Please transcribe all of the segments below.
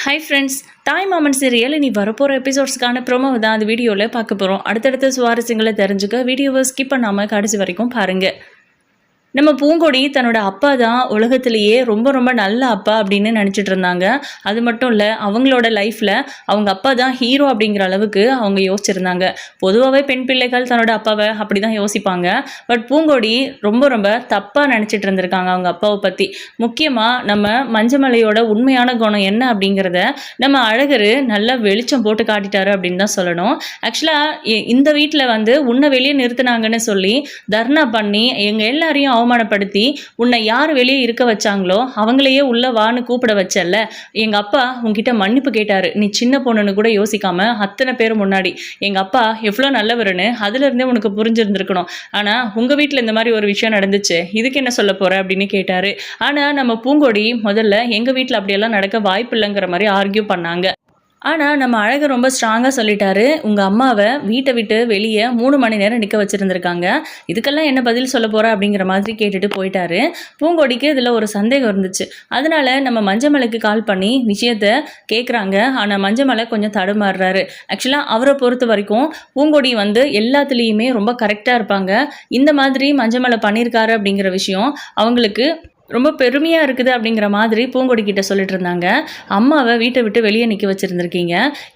Hi friends, தாய் மாமன் serial இனி வரப்போகிற எபிசோட்ஸ்க்கான ப்ரோமோ தான் அந்த வீடியோவில் பார்க்க போகிறோம். அடுத்தடுத்த சுவாரஸ்யங்களை தெரிஞ்சுக்க வீடியோவை ஸ்கிப் பண்ணாமல் கடைசி வரைக்கும் பாருங்கள். நம்ம பூங்கொடி தன்னோட அப்பா தான் உலகத்திலேயே ரொம்ப ரொம்ப நல்ல அப்பா அப்படின்னு நினச்சிட்டு இருந்தாங்க. அது மட்டும் இல்லை, அவங்களோட லைஃப்பில் அவங்க அப்பா தான் ஹீரோ அப்படிங்கிற அளவுக்கு அவங்க யோசிச்சிருந்தாங்க. பொதுவாகவே பெண் பிள்ளைகள் தன்னோட அப்பாவை அப்படி தான் யோசிப்பாங்க. பட் பூங்கொடி ரொம்ப ரொம்ப தப்பாக நினச்சிட்டு இருந்திருக்காங்க அவங்க அப்பாவை பற்றி. முக்கியமாக நம்ம மஞ்சமலையோட உண்மையான குணம் என்ன அப்படிங்கிறத நம்ம அழகர் நல்லா வெளிச்சம் போட்டு காட்டிட்டாரு அப்படின்னு தான் சொல்லணும். ஆக்சுவலாக இந்த வீட்டில் உன்னை வெளியே நிறுத்தினாங்கன்னு சொல்லி தர்ணா பண்ணி எங்கள் எல்லாரையும் அவமானப்படுத்தி உன்னை யார் வெளியே இருக்க வச்சாங்களோ அவங்களையே உள்ள வான்னு கூப்பிட வச்சல்ல, எங்க அப்பா உன்கிட்ட மன்னிப்பு கேட்டாரு. நீ சின்ன பொண்ணுன்னு கூட யோசிக்காம அத்தனை பேர் முன்னாடி எங்க அப்பா எவ்வளோ நல்லவருன்னு அதுல இருந்தே உனக்கு புரிஞ்சிருந்திருக்கணும். ஆனா உங்க வீட்டில் இந்த மாதிரி ஒரு விஷயம் நடந்துச்சு, இதுக்கு என்ன சொல்ல போற அப்படின்னு கேட்டாரு. ஆனா நம்ம பூங்கொடி முதல்ல எங்க வீட்டில் அப்படியெல்லாம் நடக்க வாய்ப்பு இல்லைங்கிற மாதிரி ஆர்கியூ பண்ணாங்க. ஆனால் நம்ம அழகர் ரொம்ப ஸ்ட்ராங்காக சொல்லிட்டாரு, உங்கள் அம்மாவை வீட்டை விட்டு வெளியே 3 மணி நேரம் நிற்க வச்சுருந்துருக்காங்க, இதுக்கெல்லாம் என்ன பதில் சொல்ல போகிற அப்படிங்கிற மாதிரி கேட்டுட்டு போயிட்டாரு. பூங்கொடிக்கு இதில் ஒரு சந்தேகம் இருந்துச்சு. அதனால நம்ம மஞ்சமலைக்கு கால் பண்ணி விஷயத்த கேட்குறாங்க. ஆனால் மஞ்சமலை கொஞ்சம் தடுமாறுறாரு. ஆக்சுவலாக அவரை பொறுத்த வரைக்கும் பூங்கொடி எல்லாத்துலேயுமே ரொம்ப கரெக்டாக இருப்பாங்க. இந்த மாதிரி மஞ்சமலை பண்ணியிருக்காரு அப்படிங்கிற விஷயம் அவங்களுக்கு ரொம்ப பெருமையாக இருக்குது அப்படிங்கிற மாதிரி பூங்கொடி கிட்ட சொல்லிட்டு இருந்தாங்க. அம்மாவை வீட்டை விட்டு வெளியே நிற்க வச்சுருந்துருக்கீங்க,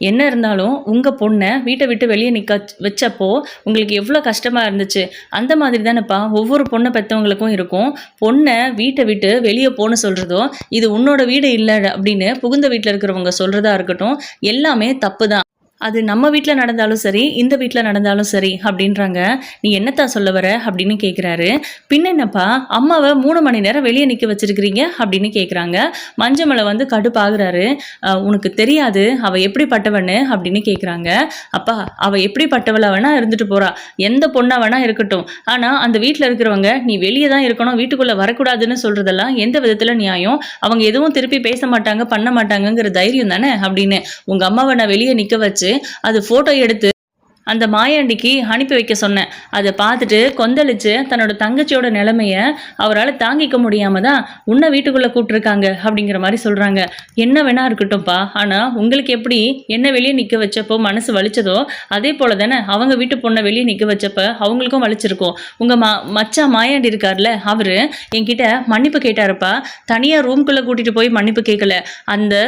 என்ன இருந்தாலும் உங்கள் பொண்ணை வீட்டை விட்டு வெளியே நிற்க வச்சப்போ உங்களுக்கு எவ்வளோ கஷ்டமாக இருந்துச்சு. அந்த மாதிரி தானேப்பா ஒவ்வொரு பொண்ணை பெற்றவங்களுக்கும் இருக்கும். பொண்ணை வீட்டை விட்டு வெளியே போன்னு சொல்கிறதோ, இது உன்னோட வீடு இல்லை அப்படின்னு புகுந்த வீட்டில் இருக்கிறவங்க சொல்கிறதா இருக்கட்டும், எல்லாமே தப்பு தான். அது நம்ம வீட்டில் நடந்தாலும் சரி, இந்த வீட்டில் நடந்தாலும் சரி அப்படின்றாங்க. நீ என்னத்தான் சொல்ல வர அப்படின்னு கேட்குறாரு. பின்ன என்னப்பா அம்மாவை 3 மணி நேரம் வெளியே நிற்க வச்சிருக்கிறீங்க அப்படின்னு கேட்குறாங்க. மஞ்சமலை கடுப்பாகிறாரு. உனக்கு தெரியாது அவள் எப்படிப்பட்டவன்னு அப்படின்னு கேட்குறாங்க. அப்பா அவள் எப்படிப்பட்டவளா வேணா இருந்துட்டு போறா, எந்த பொண்ணா வேணா இருக்கட்டும், ஆனால் அந்த வீட்டில் இருக்கிறவங்க நீ வெளியே தான் இருக்கணும், வீட்டுக்குள்ளே வரக்கூடாதுன்னு சொல்கிறதெல்லாம் எந்த விதத்தில் நியாயம்? அவங்க எதுவும் திருப்பி பேச மாட்டாங்க, பண்ண மாட்டாங்கங்கிற தைரியம் தானே அப்படின்னு உங்கள் அம்மாவை நான் வெளியே நிற்க வச்சு அது போட்டோ எடுத்து அந்த மாயாண்டிக்கு அனுப்பி வைக்க சொன்னேன். அதை பார்த்துட்டு கொந்தளிச்சு தன்னோட தங்கச்சியோட நிலைமையை அவரால் தாங்கிக்க முடியாம தான் உன்னை வீட்டுக்குள்ளே கூப்பிட்டுருக்காங்க அப்படிங்கிற மாதிரி சொல்கிறாங்க. என்ன வேணா இருக்கட்டும்ப்பா, ஆனால் உங்களுக்கு எப்படி என்ன வெளியே நிற்க வச்சப்போ மனசு வலிச்சதோ அதே போல தானே அவங்க வீட்டு பொண்ணை வெளியே நிற்க வச்சப்ப அவங்களுக்கும் வலிச்சிருக்கும். உங்கள் மச்சா மாயாண்டி இருக்கார்ல, அவர் என்கிட்ட மன்னிப்பு கேட்டாருப்பா. தனியாக ரூம்குள்ளே கூட்டிகிட்டு போய் மன்னிப்பு கேட்கல. அந்த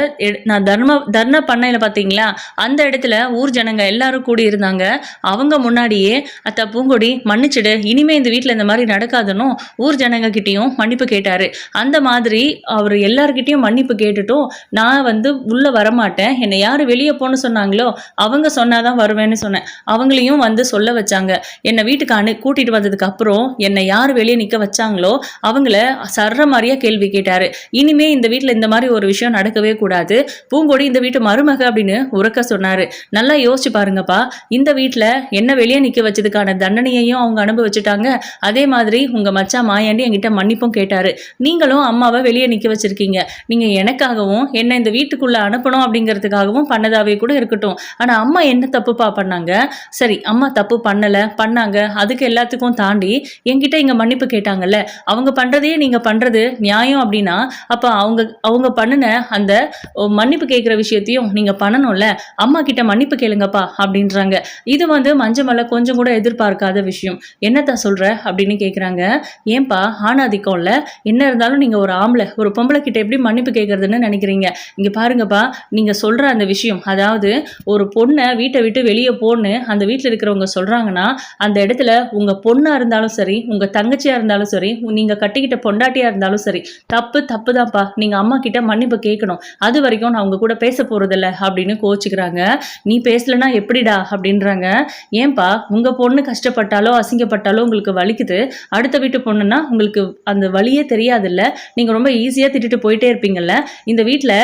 நான் தர்ணா பண்ணையில் பார்த்தீங்களா, அந்த இடத்துல ஊர் ஜனங்க எல்லாரும் கூடி இருந்தாங்க. அவங்க முன்னாடியே அத்தா பூங்கொடி மன்னிச்சிடு, இனிமே இந்த வீட்டில் இந்த மாதிரி நடக்காதுன்னு ஊர் ஜனங்க கிட்டேயும் மன்னிப்பு கேட்டாரு. அந்த மாதிரி அவர் எல்லார்கிட்டையும் மன்னிப்பு கேட்டுட்டும் நான் உள்ள வரமாட்டேன், என்னை யார் வெளியே போன்னு சொன்னாங்களோ அவங்க சொன்னாதான் வருவேன்னு சொன்னேன். அவங்களையும் சொல்ல வச்சாங்க. என்னை வீட்டுக்கு கூட்டிட்டு வந்ததுக்கு அப்புறம் என்னை யார் வெளியே நிற்க வச்சாங்களோ அவங்கள சர்ற மாதிரியா கேள்வி கேட்டாரு. இனிமே இந்த வீட்டில் இந்த மாதிரி ஒரு விஷயம் நடக்கவே கூடாது, பூங்கொடி இந்த வீட்டு மருமக அப்படின்னு உறக்க சொன்னாரு. நல்லா யோசிச்சு பாருங்கப்பா, இந்த வீட்டில் என்ன வெளியே நிற்க வச்சதுக்கான தண்டனையையும் அவங்க அனுபவிச்சுட்டாங்க. அதே மாதிரி உங்கள் மச்சா மாயாண்டி என்கிட்ட மன்னிப்பும் கேட்டார். நீங்களும் அம்மாவை வெளியே நிற்க வச்சுருக்கீங்க. நீங்கள் எனக்காகவும் என்னை இந்த வீட்டுக்குள்ளே அனுப்பணும் அப்படிங்கிறதுக்காகவும் பண்ணதாவே கூட இருக்கட்டும். ஆனால் அம்மா என்ன தப்புப்பா பண்ணாங்க? சரி, அம்மா தப்பு பண்ணாங்க, அதுக்கு எல்லாத்துக்கும் தாண்டி என்கிட்ட இங்கே மன்னிப்பு கேட்டாங்கல்ல, அவங்க பண்ணுறதையே நீங்கள் பண்ணுறது நியாயம் அப்படின்னா அப்போ அவங்க பண்ணின அந்த மன்னிப்பு கேட்குற விஷயத்தையும் நீங்கள் பண்ணணும்ல. அம்மா கிட்ட மன்னிப்பு கேளுங்கப்பா அப்படின்றாங்க. இது மஞ்சமலை கொஞ்சம் கூட எதிர்பார்க்காத விஷயம். என்னத்தான் சொல்ற அப்படின்னு கேட்குறாங்க. ஏன்பா ஆணாதிக்கம்ல, என்ன இருந்தாலும் நீங்க ஒரு ஆம்பளை, ஒரு பொம்பளை கிட்ட எப்படி மன்னிப்பு கேட்கறதுன்னு நினைக்கிறீங்க? இங்க பாருங்கப்பா, நீங்க சொல்ற அந்த விஷயம், அதாவது ஒரு பொண்ணை வீட்டை விட்டு வெளியே போன்னு அந்த வீட்டில் இருக்கிறவங்க சொல்றாங்கன்னா அந்த இடத்துல உங்க பொண்ணா இருந்தாலும் சரி, உங்க தங்கச்சியா இருந்தாலும் சரி, நீங்க கட்டிக்கிட்ட பொண்டாட்டியா இருந்தாலும் சரி, தப்பு தான்ப்பா. நீங்க அம்மா கிட்ட மன்னிப்பு கேட்கணும். அது வரைக்கும் நான் உங்க கூட பேச போறதில்ல அப்படின்னு கோச்சுக்கிறாங்க. நீ பேசலன்னா எப்படிடா அப்படின்றாங்க. ஏன்பா உங்க பொண்ணு கஷ்டப்பட்டாலோ அசிங்கப்பட்டாலோ உங்களுக்கு வலிக்குது, அடுத்த வீட்டு பொண்ணுன்னா உங்களுக்கு அந்த வலியே தெரியாதுல்ல, நீங்க ரொம்ப ஈஸியா திட்டிட்டு போயிட்டே இருப்பீங்கல்ல. இந்த வீட்டில்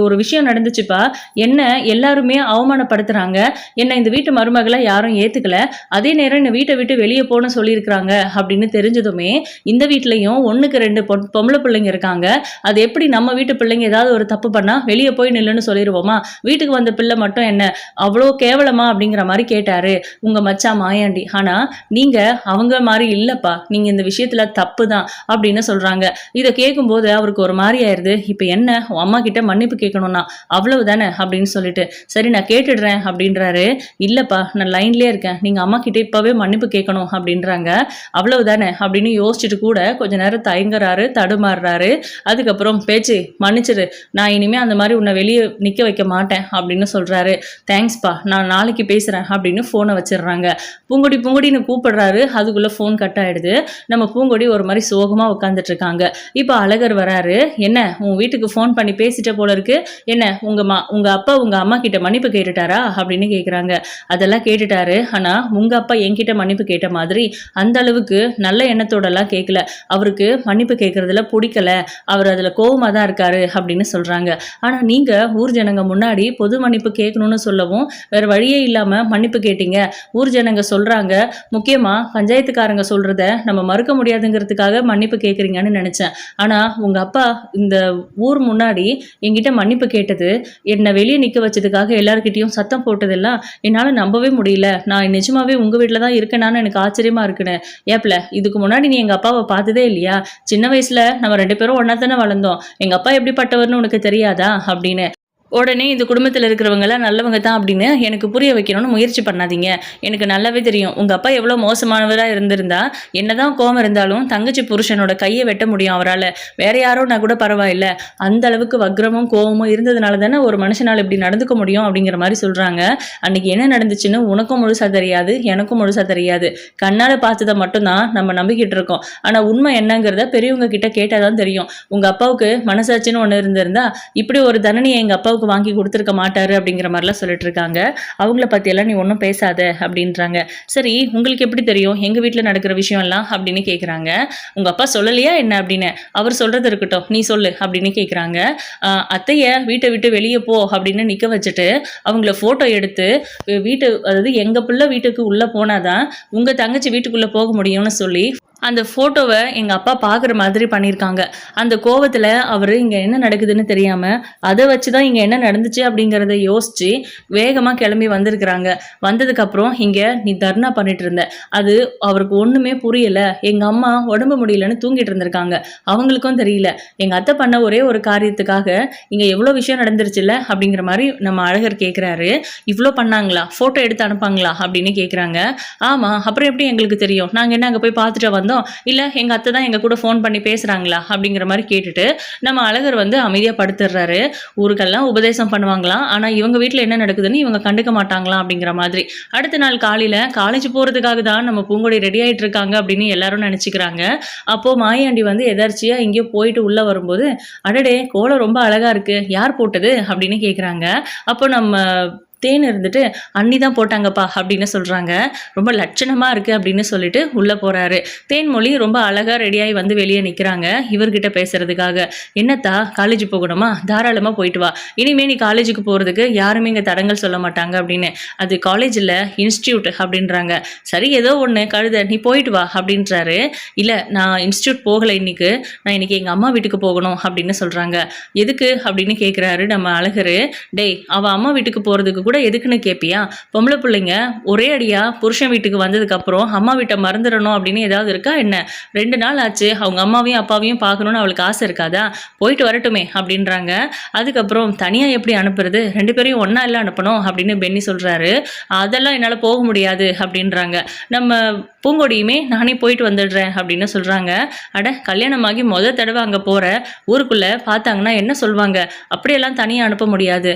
ஒரு விஷயம் நடந்துச்சுப்பா, என்ன எல்லாருமே அவமானப்படுத்துறாங்க, என்ன இந்த வீட்டு மருமகளை யாரும் ஏத்துக்கல, அதே நேரம் இந்த வீட்டை விட்டு வெளியே போன சொல்லியிருக்கிறாங்க அப்படின்னு தெரிஞ்சதுமே இந்த வீட்லயும் 1க்கு 2 பொம்பளை பிள்ளைங்க இருக்காங்க. அது எப்படி நம்ம வீட்டு பிள்ளைங்க ஏதாவது ஒரு தப்பு பண்ணா வெளியே போய் நில்லுன்னு சொல்லிடுவோமா? வீட்டுக்கு வந்த பிள்ளை மட்டும் என்ன அவ்வளோ கேவலமா அப்படிங்கிற மாதிரி கேட்டாரு உங்கள் மச்சான் மாயாண்டி. ஆனால் நீங்கள் அவங்க மாதிரி இல்லைப்பா, நீங்கள் இந்த விஷயத்தில் தப்பு தான் அப்படின்னு சொல்கிறாங்க. இதை கேட்கும்போது அவருக்கு ஒரு மாதிரி ஆயிடுது. இப்போ என்ன, உன் அம்மா கிட்ட மன்னிப்பு கேட்கணும்னா அவ்வளவு தானே அப்படின்னு சொல்லிட்டு, சரி நான் கேட்டுடுறேன் அப்படின்றாரு. இல்லைப்பா நான் லைன்லேயே இருக்கேன், நீங்கள் அம்மா கிட்ட இப்போவே மன்னிப்பு கேட்கணும் அப்படின்றாங்க. அவ்வளவு தானே அப்படின்னு யோசிச்சுட்டு கூட கொஞ்ச நேரம் தயங்குறாரு, தடுமாறுறாரு. அதுக்கப்புறம் பேச்சு மன்னிச்சிரு, நான் இனிமேல் அந்த மாதிரி உன்னை வெளியே நிற்க வைக்க மாட்டேன் அப்படின்னு சொல்கிறாரு. தேங்க்ஸ்ப்பா, நான் நாளைக்கு பேசுகிறேன் அப்படின்னு ஃபோனை வச்சிடுறாங்க. பூங்கொடி பூங்கொடின்னு கூப்பிடுறாரு. அதுக்குள்ளே ஃபோன் கட் ஆகிடுது. நம்ம பூங்கொடி ஒரு மாதிரி சோகமாக உட்காந்துட்டு இருக்காங்க. இப்போ அழகர் வராரு. என்ன உன் வீட்டுக்கு ஃபோன் பண்ணி பேசிட்ட போல இருக்கு, என்ன உங்கள் அப்பா உங்கள் அம்மா கிட்ட மன்னிப்பு கேட்டுட்டாரா அப்படின்னு கேட்குறாங்க. அதெல்லாம் கேட்டுட்டாரு. ஆனால் உங்கள் அப்பா என்கிட்ட மன்னிப்பு கேட்ட மாதிரி அந்த அளவுக்கு நல்ல எண்ணத்தோடலாம் கேட்கல. அவருக்கு மன்னிப்பு கேட்குறதுல பிடிக்கல, அவர் அதில் கோவமாக தான் இருக்காரு அப்படின்னு சொல்கிறாங்க. ஆனால் நீங்கள் ஊர் ஜனங்க முன்னாடி பொது மன்னிப்பு கேட்கணும்னு சொல்லவும் வேறு வழியே இல்லாமல் மன்னிப்பு கேட்டீங்க. ஊர் ஜனங்க சொல்கிறாங்க, முக்கியமாக பஞ்சாயத்துக்காரங்க சொல்கிறத நம்ம மறுக்க முடியாதுங்கிறதுக்காக மன்னிப்பு கேட்குறீங்கன்னு நினச்சேன். ஆனால் உங்கள் அப்பா இந்த ஊர் முன்னாடி என்கிட்ட மன்னிப்பு கேட்டது, என்னை வெளியே நிற்க வச்சதுக்காக எல்லாருக்கிட்டையும் சத்தம் போட்டதெல்லாம் என்னால் நம்பவே முடியல. நான் நிஜமாவே உங்கள் வீட்டில் தான் இருக்கேனான்னு எனக்கு ஆச்சரியமாக இருக்குன்னு. ஏப்ல இதுக்கு முன்னாடி நீ எங்கள் அப்பாவை பார்த்ததே இல்லையா? சின்ன வயசில் நம்ம 2 பேரும் ஒன்றா தானே வளர்ந்தோம், எங்கள் அப்பா எப்படிப்பட்டவர்னு உனக்கு தெரியாதா அப்படின்னு. உடனே இந்த குடும்பத்தில் இருக்கிறவங்களாம் நல்லவங்க தான் அப்படின்னு எனக்கு புரிய வைக்கணும்னு முயற்சி பண்ணாதீங்க. எனக்கு நல்லாவே தெரியும் உங்கள் அப்பா எவ்வளோ மோசமானவராக இருந்திருந்தா என்னதான் கோவம் இருந்தாலும் தங்கச்சி புருஷனோட கையை வெட்ட முடியும் அவரால். வேற யாரோனா கூட பரவாயில்ல, அந்த அளவுக்கு வக்ரமும் கோவமும் இருந்ததுனால தானே ஒரு மனுஷனால் இப்படி நடந்துக்க முடியும் அப்படிங்கிற மாதிரி சொல்கிறாங்க. அன்னைக்கு என்ன நடந்துச்சுன்னு உனக்கும் முழுசாக தெரியாது, எனக்கும் முழுசாக தெரியாது. கண்ணால் பார்த்ததை மட்டும்தான் நம்ம நம்பிக்கிட்டு இருக்கோம். ஆனால் உண்மை என்னங்கிறத பெரியவங்க கிட்ட கேட்டால் தான் தெரியும். உங்கள் அப்பாவுக்கு மனசாட்சின்னு ஒன்று இருந்திருந்தா இப்படி ஒரு தண்டனையை எங்கள் அப்பாவுக்கு வாங்கி கொடுத்துருக்க மாட்டாரு அப்படிங்கிற மாதிரிலாம் சொல்லிட்டு இருக்காங்க. அவங்கள பற்றியெல்லாம் நீ ஒன்றும் பேசாத அப்படின்றாங்க. சரி உங்களுக்கு எப்படி தெரியும் எங்கள் வீட்டில் நடக்கிற விஷயம் எல்லாம் அப்படின்னு கேட்குறாங்க. உங்கள் அப்பா சொல்லலையா என்ன அப்படின்னு. அவர் சொல்கிறது இருக்கட்டும், நீ சொல்லு அப்படின்னு கேட்குறாங்க. அத்தையை வீட்டை விட்டு வெளியே போ அப்படின்னு நிற்க வச்சுட்டு அவங்கள ஃபோட்டோ எடுத்து அதாவது எங்கள் பிள்ளை வீட்டுக்கு உள்ளே போனாதான் உங்கள் தங்கச்சி வீட்டுக்குள்ளே போக முடியும்னு சொல்லி அந்த ஃபோட்டோவை எங்கள் அப்பா பார்க்குற மாதிரி பண்ணியிருக்காங்க. அந்த கோவத்தில் அவர் இங்கே என்ன நடக்குதுன்னு தெரியாமல் அதை வச்சு தான் இங்கே என்ன நடந்துச்சு அப்படிங்கிறத யோசித்து வேகமாக கிளம்பி வந்திருக்கிறாங்க. வந்ததுக்கப்புறம் இங்கே நீ தர்ணா பண்ணிட்டு இருந்த, அது அவருக்கு ஒன்றுமே புரியலை. எங்கள் அம்மா உடம்பு முடியலன்னு தூங்கிட்டு இருந்திருக்காங்க, அவங்களுக்கும் தெரியல. எங்கள் அத்தை பண்ண ஒரே ஒரு காரியத்துக்காக இங்கே எவ்வளோ விஷயம் நடந்துருச்சுல்ல அப்படிங்கிற மாதிரி நம்ம அழகர் கேட்குறாரு. இவ்வளோ பண்ணாங்களா, ஃபோட்டோ எடுத்து அனுப்பாங்களா அப்படின்னு கேட்குறாங்க. ஆமாம், அப்புறம் எப்படி எங்களுக்கு தெரியும், நாங்கள் என்ன அங்கே போய் பார்த்துட்டு வந்தோம், இல்லை எங்கள் அத்தை தான் எங்கள் கூட ஃபோன் பண்ணி பேசுகிறாங்களா அப்படிங்கிற மாதிரி கேட்டுட்டு நம்ம அழகர் அமைதியாக படுத்துடுறாரு. ஊருக்கெல்லாம் உபதேசம் பண்ணுவாங்களாம், ஆனால் இவங்க வீட்டில் என்ன நடக்குதுன்னு இவங்க கண்டுக்க மாட்டாங்களாம் அப்படிங்கிற மாதிரி. அடுத்த நாள் காலையில் காலேஜ் போகிறதுக்காக தான் நம்ம பூங்கொடி ரெடி ஆகிட்டு இருக்காங்க அப்படின்னு எல்லாரும் நினச்சிக்கிறாங்க. அப்போது மாயாண்டி எதர்ச்சியாக இங்கேயோ போயிட்டு உள்ளே வரும்போது, அடடே கோலம் ரொம்ப அழகாக இருக்குது, யார் போட்டது அப்படின்னு கேட்குறாங்க. அப்போ நம்ம தேன் இருந்துட்டு அண்ணி தான் போட்டாங்கப்பா அப்படின்னு சொல்கிறாங்க. ரொம்ப லட்சணமாக இருக்குது அப்படின்னு சொல்லிட்டு உள்ளே போகிறாரு. தேன்மொழி ரொம்ப அழகாக ரெடியாகி வெளியே நிற்கிறாங்க இவர்கிட்ட பேசுகிறதுக்காக. என்னத்தா காலேஜ் போகணுமா, தாராளமாக போயிட்டு வா, இனிமேல் நீ காலேஜுக்கு போகிறதுக்கு யாருமே இங்கே தடங்கள் சொல்ல மாட்டாங்க அப்படின்னு. அது காலேஜில் இன்ஸ்டியூட் அப்படின்றாங்க. சரி ஏதோ ஒன்று கழுத, நீ போயிட்டு வா அப்படின்றாரு. இல்லை நான் இன்ஸ்டியூட் போகலை, நான் இன்னைக்கு எங்கள் அம்மா வீட்டுக்கு போகணும் அப்படின்னு சொல்கிறாங்க. எதுக்கு அப்படின்னு கேட்குறாரு நம்ம அழகர். டேய் அவள் அம்மா வீட்டுக்கு போகிறதுக்கு கூட எதுக்குன்னு கேட்பியா? பொம்பளை பிள்ளைங்க ஒரே அடியா புருஷன் வீட்டுக்கு வந்ததுக்கப்புறம் அம்மா வீட்டை மறந்துடணும் அப்படின்னு ஏதாவது இருக்கா என்ன? 2 நாள் ஆச்சு, அவங்க அம்மாவையும் அப்பாவையும் பார்க்கணுன்னு அவளுக்கு ஆசை இருக்காதா? போயிட்டு வரட்டுமே அப்படின்றாங்க. அதுக்கப்புறம் தனியாக எப்படி அனுப்புறது, 2 பேரையும் ஒன்றா இல்லை அனுப்பணும் அப்படின்னு பென்னி சொல்கிறாரு. அதெல்லாம் என்னால் போக முடியாது அப்படின்றாங்க. நம்ம பூங்கொடியுமே நானே போயிட்டு வந்துடுறேன் அப்படின்னு சொல்கிறாங்க. அட கல்யாணமாகி தடவை அங்கே போகிற, ஊருக்குள்ளே பார்த்தாங்கன்னா என்ன சொல்லுவாங்க, அப்படியெல்லாம் தனியாக அனுப்ப முடியாது.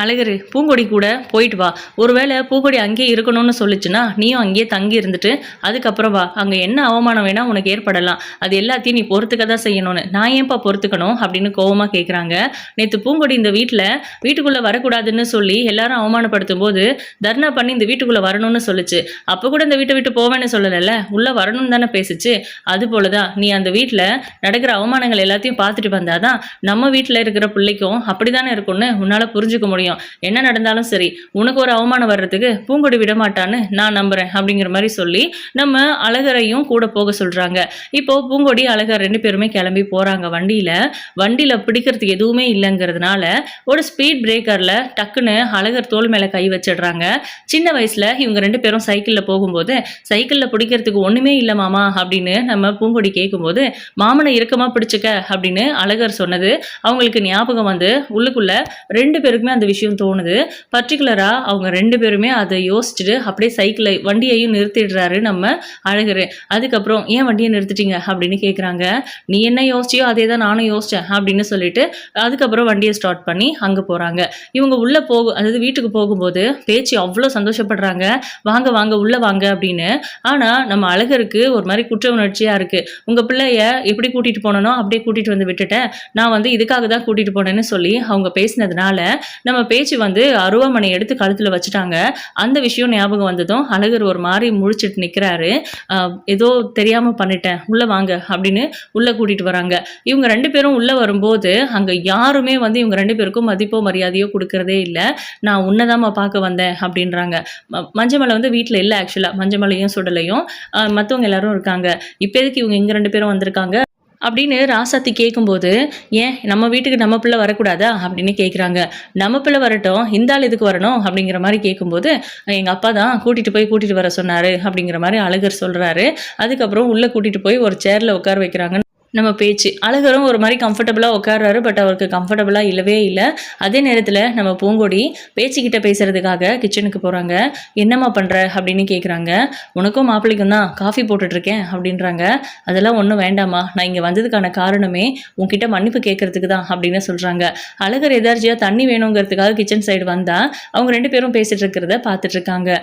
அழகரு பூங்கொடி கூட போயிட்டு வா, ஒருவேளை பூங்கொடி அங்கேயே இருக்கணும்னு சொல்லிச்சுன்னா நீயும் அங்கேயே தங்கி இருந்துட்டு அதுக்கப்புறம் வா, அங்கே என்ன அவமானம் வேணால் உனக்கு ஏற்படலாம், அது எல்லாத்தையும் நீ பொறுத்துக்க தான் செய்யணும்னு. நான் ஏன்ப்பா பொறுத்துக்கணும் அப்படின்னு கோவமாக கேட்குறாங்க. நேற்று பூங்கொடி இந்த வீட்டுக்குள்ளே வரக்கூடாதுன்னு சொல்லி எல்லாரும் அவமானப்படுத்தும் போது தர்ணா பண்ணி இந்த வீட்டுக்குள்ளே வரணும்னு சொல்லிச்சு. அப்போ கூட இந்த வீட்டை விட்டு போவேன்னு சொல்லலைல்ல, உள்ளே வரணும்னு தானே பேசிச்சு. அது போல தான் நீ அந்த வீட்டில் நடக்கிற அவமானங்கள் எல்லாத்தையும் பார்த்துட்டு வந்தாதான் நம்ம வீட்டில் இருக்கிற பிள்ளைக்கும் அப்படி தானே இருக்கும்னு உன்னால் புரிஞ்சுக்க முடியும் முடியும். என்ன நடந்தாலும் சரி, உனக்கு ஒரு அவமானம் வர்றதுக்கு பூங்கொடி விட மாட்டான்னு நான் நம்புறேன் அப்படிங்கிற மாதிரி சொல்லி நம்ம அழகரையும் கூட போக சொல்றாங்க. இப்போ பூங்கொடி, அழகர் 2 பேருமே கிளம்பி போறாங்க வண்டியில. வண்டியில பிடிக்கிறதுக்கு எதுவுமே இல்லைங்கிறதுனால ஒரு ஸ்பீட் பிரேக்கர்ல டக்குன்னு அழகர் தோள் மேல கை வச்சிடுறாங்க. சின்ன வயசுல இவங்க 2 பேரும் சைக்கிள்ல போகும்போது, சைக்கிள்ல பிடிக்கிறதுக்கு ஒண்ணுமே இல்ல மாமா அப்படின்னு நம்ம பூங்கொடி கேட்கும்போது, மாமனை இறுக்கமா பிடிச்சுக்க அப்படின்னு அழகர் சொன்னது அவங்களுக்கு ஞாபகம் வந்து உள்ளுக்குள்ள 2 பேருக்குமே அந்த விஷயம் தோணுது. பர்டிகுலரா அவங்க 2 பேருமே அதை யோசிச்சுட்டு அப்படியே சைக்கிளை வண்டியையும் நிறுத்திடுறாரு நம்ம அழகர். அதுக்கப்புறம் ஏன் வண்டியை நிறுத்திட்டீங்க அப்படின்னு கேட்குறாங்க. நீ என்ன யோசிச்சியோ அதே தான் நானும் யோசிச்சேன் அப்படின்னு சொல்லிட்டு அதுக்கப்புறம் வண்டியை ஸ்டார்ட் பண்ணி அங்கே போகிறாங்க. இவங்க உள்ளே அதாவது வீட்டுக்கு போகும்போது பேச்சு அவ்வளோ சந்தோஷப்படுறாங்க. வாங்க வாங்க உள்ளே வாங்க அப்படின்னு. ஆனால் நம்ம அழகருக்கு ஒரு மாதிரி குற்ற உணர்ச்சியாக இருக்குது. உங்கள் பிள்ளைய எப்படி கூட்டிகிட்டு போனனோ அப்படியே கூட்டிகிட்டு வந்து விட்டுட்டேன், நான் வந்து இதுக்காக தான் கூட்டிகிட்டு போனேன்னு சொல்லி அவங்க பேசினதுனால நம்ம பேச்சு வந்து அருவாமனை எடுத்து கழுத்தில் வச்சுட்டாங்க. அந்த விஷயம் ஞாபகம் வந்ததும் அழகர் ஒரு மாதிரி முழிச்சிட்டு நிற்கிறாரு. ஏதோ தெரியாமல் பண்ணிட்டேன், உள்ளே வாங்க அப்படின்னு உள்ளே கூட்டிகிட்டு வராங்க. இவங்க 2 பேரும் உள்ளே வரும்போது அங்கே யாருமே வந்து இவங்க 2 பேருக்கும் மதிப்போ மரியாதையோ கொடுக்கறதே இல்லை. நான் உன்னதாம்மா பார்க்க வந்தேன் அப்படின்றாங்க. மஞ்சமலை வந்து வீட்டில் இல்லை. ஆக்சுவலாக மஞ்சமலையும் சுடலையும் மற்றவங்க எல்லாரும் இருக்காங்க. இப்போ எதுக்கு இவங்க இங்கே 2 பேரும் வந்திருக்காங்க அப்படின்னு ராசாத்தி கேட்கும்போது, ஏன் நம்ம வீட்டுக்கு நம்ம பிள்ளை வரக்கூடாதா அப்படின்னு கேட்குறாங்க. நம்ம பிள்ளை வரட்டும், இந்த ஆள் எதுக்கு வரணும் அப்படிங்கிற மாதிரி கேட்கும்போது, எங்கள் அப்பா தான் கூட்டிகிட்டு வர சொன்னார் அப்படிங்கிற மாதிரி அழகர் சொல்கிறாரு. அதுக்கப்புறம் உள்ளே கூட்டிகிட்டு போய் ஒரு சேரில் உட்கார வைக்கிறாங்க. நம்ம பேச்சு அழகரும் ஒரு மாதிரி கம்ஃபர்டபுளாக உட்கார்றாரு. பட் அவருக்கு கம்ஃபர்டபுளாக இல்லவே இல்லை. அதே நேரத்தில் நம்ம பூங்கொடி பேச்சுக்கிட்ட பேசுகிறதுக்காக கிச்சனுக்கு போகிறாங்க. என்னம்மா பண்ணுற அப்படின்னு கேட்குறாங்க. உனக்கும் மாப்பிள்ளைக்கும் தான் காஃபி போட்டுட்ருக்கேன் அப்படின்றாங்க. அதெல்லாம் ஒன்றும் வேண்டாமா, நான் இங்கே வந்ததுக்கான காரணமே உன்கிட்ட மன்னிப்பு கேட்கறதுக்கு தான் அப்படின்னு சொல்கிறாங்க. அழகர் எதார்ச்சியாக தண்ணி வேணுங்கிறதுக்காக கிச்சன் சைடு வந்தால் அவங்க 2 பேரும் பேசிகிட்டு இருக்கிறத பார்த்துட்ருக்காங்க.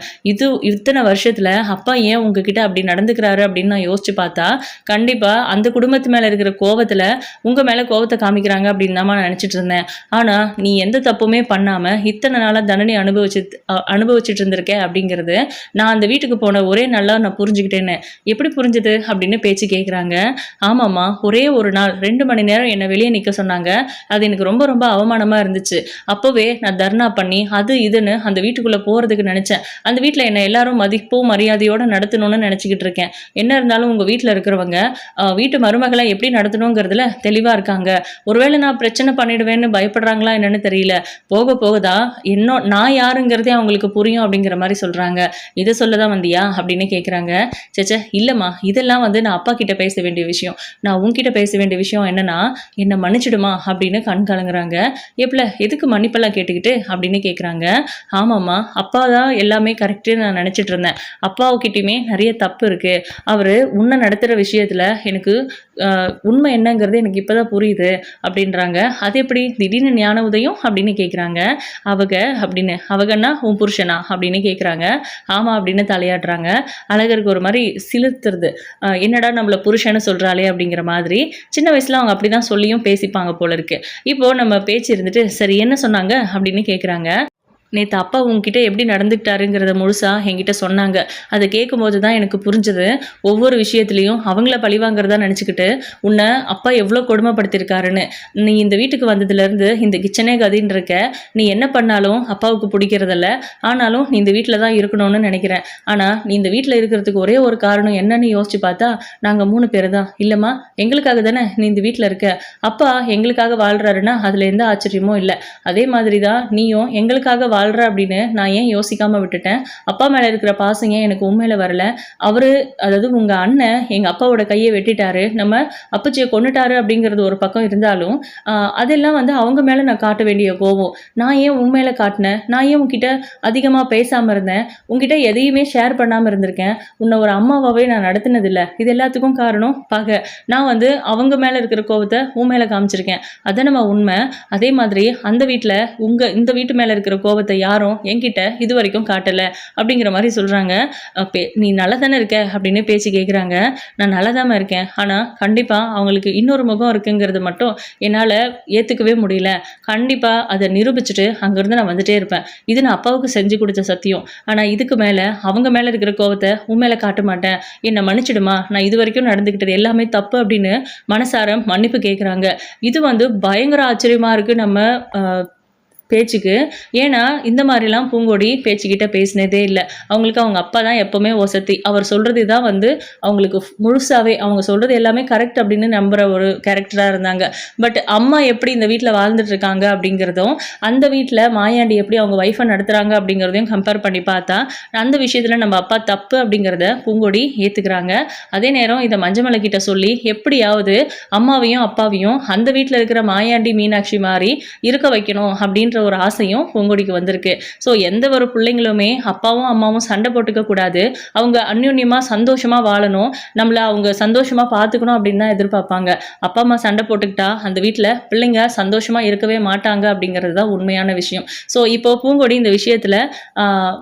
இத்தனை வருஷத்தில் அப்பா ஏன் உங்ககிட்ட அப்படி நடந்துக்கிறாரு அப்படின்னு நான் யோசிச்சு பார்த்தா, கண்டிப்பாக அந்த குடும்பத்து மேலே இருக்கிற கோவத்தில் உங்கள் மேலே கோவத்தை காமிக்கிறாங்க அப்படின்னு தான் நான் நினச்சிட்டு இருந்தேன். ஆனால் நீ எந்த தப்புமே பண்ணாமல் இத்தனை நாளாக தண்டனை அனுபவிச்சுட்டு இருந்திருக்கேன் அப்படிங்கிறது நான் அந்த வீட்டுக்கு போன ஒரே நாளாக நான் புரிஞ்சுக்கிட்டேன்னு. எப்படி புரிஞ்சுது அப்படின்னு பேச்சு கேட்குறாங்க. ஆமாம்மா, ஒரே ஒரு நாள் 2 மணி நேரம் என்னை வெளியே நிற்க சொன்னாங்க. அது எனக்கு ரொம்ப ரொம்ப அவமானமாக இருந்துச்சு. அப்போவே நான் தர்ணா பண்ணி அது இதுன்னு அந்த வீட்டுக்குள்ளே போகிறதுக்கு நினச்சேன். அந்த வீட்டில் என்னை எல்லாரும் மதிப்போ மரியாதையோடு நடத்தணும்னு நினச்சிக்கிட்டு இருக்கேன். என்ன இருந்தாலும் உங்கள் வீட்டில் இருக்கிறவங்க வீட்டு மருமகளை எப்படி நடத்தணுங்கிறதுல தெளிவாக இருக்காங்க. ஒருவேளை நான் பிரச்சனை பண்ணிடுவேன்னு பயப்படுறாங்களா என்னன்னு தெரியல. போக போகதான் நான் யாருங்கிறதே அவங்களுக்கு புரியும் அப்படிங்கிற மாதிரி சொல்கிறாங்க. இதை சொல்லதான் வந்தியா அப்படின்னு கேட்குறாங்க. சேச்சே இல்லைம்மா, இதெல்லாம் வந்து நான் அப்பா கிட்ட பேச வேண்டிய விஷயம். நான் உங்ககிட்ட பேச வேண்டிய விஷயம் என்னன்னா, என்னை மன்னிச்சிடுமா அப்படின்னு கண் கலங்குறாங்க. எப்பல எதுக்கு மன்னிப்பெல்லாம் கேட்டுக்கிட்டு அப்படின்னு கேட்குறாங்க. ஆமாம்மா, அப்பா தான் எல்லாமே கரெக்டுன்னு நான் நினச்சிட்டு இருந்தேன். அப்பாவுக்கிட்டையுமே நிறைய தப்பு இருக்குது. அவர் உன்னை நடத்துகிற விஷயத்தில் எனக்கு உண்மை என்னங்கிறது எனக்கு இப்போ தான் புரியுது அப்படின்றாங்க. அது எப்படி திடீர்னு ஞான உதயம் அப்படின்னு கேட்குறாங்க. அவங்கன்னா உன் புருஷனா அப்படின்னு கேட்குறாங்க. ஆமாம் அப்படின்னு தலையாடுறாங்க. அழகருக்கு ஒரு மாதிரி சிலிர்த்துறது. என்னடா நம்மளை புருஷன்னு சொல்கிறாளே அப்படிங்கிற மாதிரி. சின்ன வயசில் அவங்க அப்படி தான் சொல்லியும் பேசிப்பாங்க போல இருக்கு. இப்போது நம்ம பேச்சு இருந்துட்டு சரி என்ன சொன்னாங்க அப்படின்னு கேட்குறாங்க. நேற்று அப்பா உங்ககிட்ட எப்படி நடந்துக்கிட்டாருங்கிறத முழுசாக என்கிட்ட சொன்னாங்க. அதை கேட்கும்போது தான் எனக்கு புரிஞ்சது. ஒவ்வொரு விஷயத்துலையும் அவங்கள பழிவாங்கிறதா நினச்சிக்கிட்டு உன்னை அப்பா எவ்வளோ கொடுமைப்படுத்தியிருக்காருன்னு. நீ இந்த வீட்டுக்கு வந்ததுலேருந்து இந்த கிச்சனே கதின்னு இருக்க. நீ என்ன பண்ணாலும் அப்பாவுக்கு பிடிக்கிறதில்ல. ஆனாலும் நீ இந்த வீட்டில் தான் இருக்கணும்னு நினைக்கிறேன். ஆனால் நீ இந்த வீட்டில் இருக்கிறதுக்கு ஒரே ஒரு காரணம் என்னன்னு யோசிச்சு பார்த்தா நாங்கள் 3 பேர் தான். இல்லைம்மா, எங்களுக்காக தானே நீ இந்த வீட்டில் இருக்க. அப்பா எங்களுக்காக வாழ்கிறாருன்னா அதில் எந்த ஆச்சரியமும் இல்லை. அதே மாதிரி தான் நீயும் எங்களுக்காக வாழ்ற அப்படின்னு நான் ஏன் யோசிக்காம விட்டுட்டேன். அப்பா மேல இருக்கிற பாசம் ஏன் எனக்கு உண்மையில வரல. அதாவது உங்க அண்ணன் எங்க அப்பாவோட கையை வெட்டிட்டாரு, நம்ம அப்பச்சியை கொன்னுட்டாரு அப்படிங்கிறது ஒரு பக்கம் இருந்தாலும் அதெல்லாம் வந்து அவங்க மேல நான் காட்ட வேண்டிய கோவம். நான் ஏன் உண்மையில காட்டினேன். நான் ஏன் உங்ககிட்ட அதிகமா பேசாம இருந்தேன். உங்ககிட்ட எதையுமே ஷேர் பண்ணாம இருந்திருக்கேன். உன்னை ஒரு அம்மாவாவே நான் நடத்தினதில்லை. இது எல்லாத்துக்கும் காரணம் பகை. நான் வந்து அவங்க மேல இருக்கிற கோவத்தை உன் மேல காமிச்சிருக்கேன். அதை நம்ம உண்மை. அதே மாதிரி அந்த வீட்டில் இந்த வீட்டு மேல இருக்கிற கோவத்தை யாரும் என்கிட்ட இது வரைக்கும் காட்டலை அப்படிங்கிற மாதிரி சொல்கிறாங்க. நீ நல்லா தானே இருக்க அப்படின்னு பேச்சு கேட்குறாங்க. நான் நல்லா தானே இருக்கேன். ஆனால் கண்டிப்பாக அவங்களுக்கு இன்னொரு முகம் இருக்குங்கிறது மட்டும் என்னால் ஏற்றுக்கவே முடியல. கண்டிப்பாக அதை நிரூபிச்சுட்டு அங்கேருந்து நான் வந்துட்டே இருப்பேன். இது நான் அப்பாவுக்கு செஞ்சு கொடுத்த சத்தியம். ஆனால் இதுக்கு மேலே அவங்க மேலே இருக்கிற கோவத்தை உன் மேலே காட்ட மாட்டேன். என்னை மன்னிச்சிடுமா, நான் இது வரைக்கும் நடந்துக்கிட்டது எல்லாமே தப்பு அப்படின்னு மனசார மன்னிப்பு கேட்குறாங்க. இது வந்து பயங்கர ஆச்சரியமாக இருக்குது நம்ம பேச்சுக்கு. ஏன்னா இந்த மாதிரிலாம் பூங்கொடி பேச்சுக்கிட்ட பேசினதே இல்லை. அவங்களுக்கு அவங்க அப்பா தான் எப்போவுமே வசதி. அவர் சொல்கிறது தான் வந்து அவங்களுக்கு முழுசாகவே அவங்க சொல்கிறது எல்லாமே கரெக்ட் அப்படின்னு நம்புகிற ஒரு கேரக்டராக இருந்தாங்க. பட் அம்மா எப்படி இந்த வீட்டில் வாழ்ந்துட்டு இருக்காங்க அப்படிங்கிறதும், அந்த வீட்டில் மாயாண்டி எப்படி அவங்க ஒய்ஃபை நடத்துகிறாங்க அப்படிங்கிறதையும் கம்பேர் பண்ணி பார்த்தா அந்த விஷயத்தில் நம்ம அப்பா தப்பு அப்படிங்கிறத பூங்கொடி ஏற்றுக்கிறாங்க. அதே நேரம் இதை மஞ்சமலை கிட்ட சொல்லி எப்படியாவது அம்மாவையும் அப்பாவையும் அந்த வீட்டில் இருக்கிற மாயாண்டி மீனாட்சி மாதிரி இருக்க வைக்கணும் அப்படின்ற ஒரு ஆசையும் பூங்கொடிக்கு வந்திருக்கு. ஸோ எந்த ஒரு பிள்ளைங்களுமே அப்பாவும் அம்மாவும் சண்டை போட்டுக்க கூடாது, அவங்க அந்யோன்யமாக சந்தோஷமாக வாழணும், நம்மளை அவங்க சந்தோஷமாக பார்த்துக்கணும் அப்படின்னு தான் எதிர்பார்ப்பாங்க. அப்பா அம்மா சண்டை போட்டுக்கிட்டா அந்த வீட்டில் பிள்ளைங்க சந்தோஷமாக இருக்கவே மாட்டாங்க அப்படிங்கிறது தான் உண்மையான விஷயம். ஸோ இப்போ பூங்கொடி இந்த விஷயத்தில்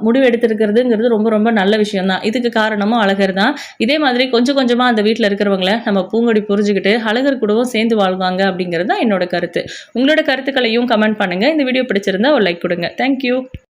முடிவு எடுத்திருக்கிறதுங்கிறது ரொம்ப ரொம்ப நல்ல விஷயம் தான். இதுக்கு காரணமும் அழகர் தான். இதே மாதிரி கொஞ்சம் கொஞ்சமாக அந்த வீட்டில் இருக்கிறவங்கள நம்ம பூங்கொடி புரிஞ்சுக்கிட்டு அழகர் கூடவும் சேர்ந்து வாழ்வாங்க அப்படிங்கிறது தான் என்னோட கருத்து. உங்களோட கருத்துக்களையும் கமெண்ட் பண்ணுங்கள். இந்த வீடியோ பிடிச்சிருந்தா ஒரு லைக் கொடுங்க. தேங்க்யூ.